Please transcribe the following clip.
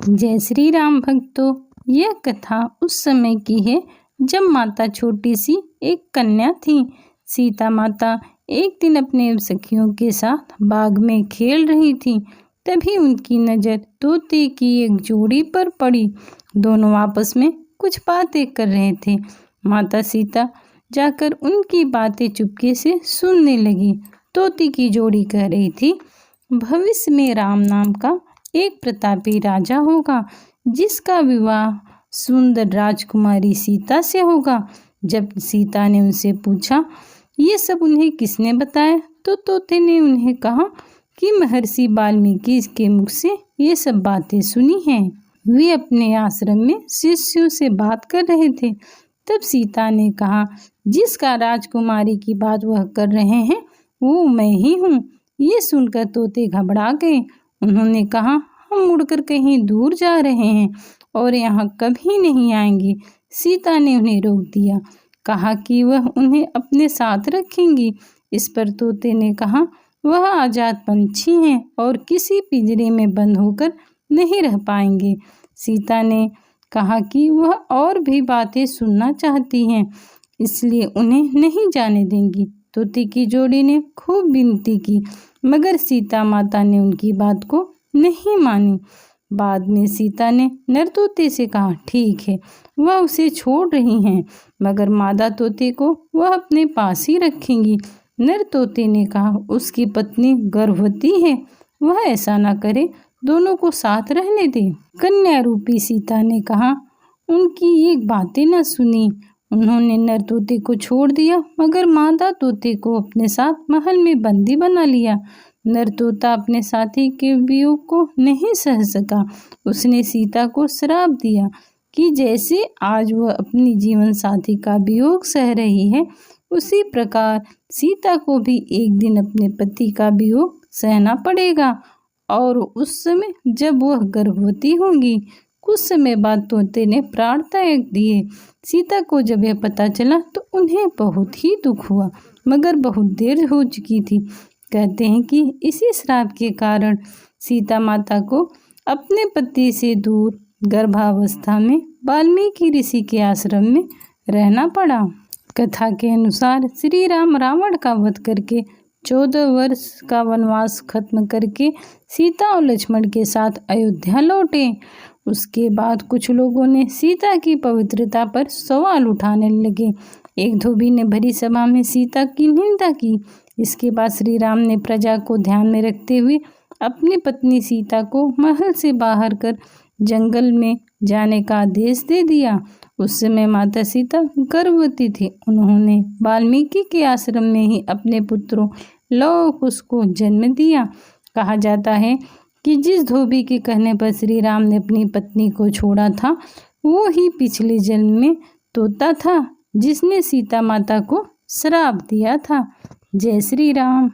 जय श्री राम भक्तों, यह कथा उस समय की है जब माता छोटी सी एक कन्या थी। सीता माता एक दिन अपने सखियों के साथ बाग में खेल रही थी। तभी उनकी नज़र तोते की एक जोड़ी पर पड़ी। दोनों आपस में कुछ बातें कर रहे थे। माता सीता जाकर उनकी बातें चुपके से सुनने लगी। तोते की जोड़ी कह रही थी, भविष्य में राम नाम का एक प्रतापी राजा होगा जिसका विवाह सुंदर राजकुमारी सीता से होगा। जब सीता ने उनसे पूछा ये सब उन्हें किसने बताया, तो तोते ने उन्हें कहा कि महर्षि वाल्मीकि के मुख से ये सब बातें सुनी हैं। वे अपने आश्रम में शिष्यों से बात कर रहे थे। तब सीता ने कहा, जिसका राजकुमारी की बात वह कर रहे हैं वो मैं ही हूँ। ये सुनकर तोते घबरा गए। उन्होंने कहा, हम मुड़कर कहीं दूर जा रहे हैं और यहाँ कभी नहीं आएंगे। सीता ने उन्हें रोक दिया, कहा कि वह उन्हें अपने साथ रखेंगी। इस पर तोते ने कहा, वह आज़ाद पंछी हैं और किसी पिंजरे में बंद होकर नहीं रह पाएंगे। सीता ने कहा कि वह और भी बातें सुनना चाहती हैं, इसलिए उन्हें नहीं जाने देंगी। तोते की जोड़ी ने खूब विनती की, मगर सीता माता ने उनकी बात को नहीं मानी। बाद में सीता ने नर तोते से कहा, ठीक है, वह उसे छोड़ रही हैं, मगर मादा तोते को वह अपने पास ही रखेंगी। नर तोते ने कहा, उसकी पत्नी गर्भवती है, वह ऐसा ना करे, दोनों को साथ रहने दे। कन्या रूपी सीता ने कहा, उनकी एक बातें न सुनी। उन्होंने नर तोते को छोड़ दिया, मगर मादा तोते को अपने साथ महल में बंदी बना लिया। नर तोता अपने साथी के वियोग को नहीं सह सका। उसने सीता को श्राप दिया कि जैसे आज वह अपनी जीवन साथी का वियोग सह रही है, उसी प्रकार सीता को भी एक दिन अपने पति का वियोग सहना पड़ेगा, और उस समय जब वह गर्भवती होंगी। कुछ समय बाद तोते ने प्राण त्याग दिए। सीता को जब यह पता चला तो उन्हें बहुत ही दुख हुआ, मगर बहुत देर हो चुकी थी। कहते हैं कि इसी श्राप के कारण सीता माता को अपने पति से दूर गर्भावस्था में वाल्मीकि ऋषि के आश्रम में रहना पड़ा। कथा के अनुसार श्री राम रावण का वध करके 14 वर्ष का वनवास खत्म करके सीता और लक्ष्मण के साथ अयोध्या लौटे। उसके बाद कुछ लोगों ने सीता की पवित्रता पर सवाल उठाने लगे। एक धोबी ने भरी सभा में सीता की निंदा की। इसके बाद श्री राम ने प्रजा को ध्यान में रखते हुए अपनी पत्नी सीता को महल से बाहर कर जंगल में जाने का आदेश दे दिया। उस समय माता सीता गर्भवती थी। उन्होंने वाल्मीकि के आश्रम में ही अपने पुत्रों लव कुश को जन्म दिया। कहा जाता है कि जिस धोबी के कहने पर श्री राम ने अपनी पत्नी को छोड़ा था, वो ही पिछले जन्म में तोता था जिसने सीता माता को श्राप दिया था। जय श्री राम।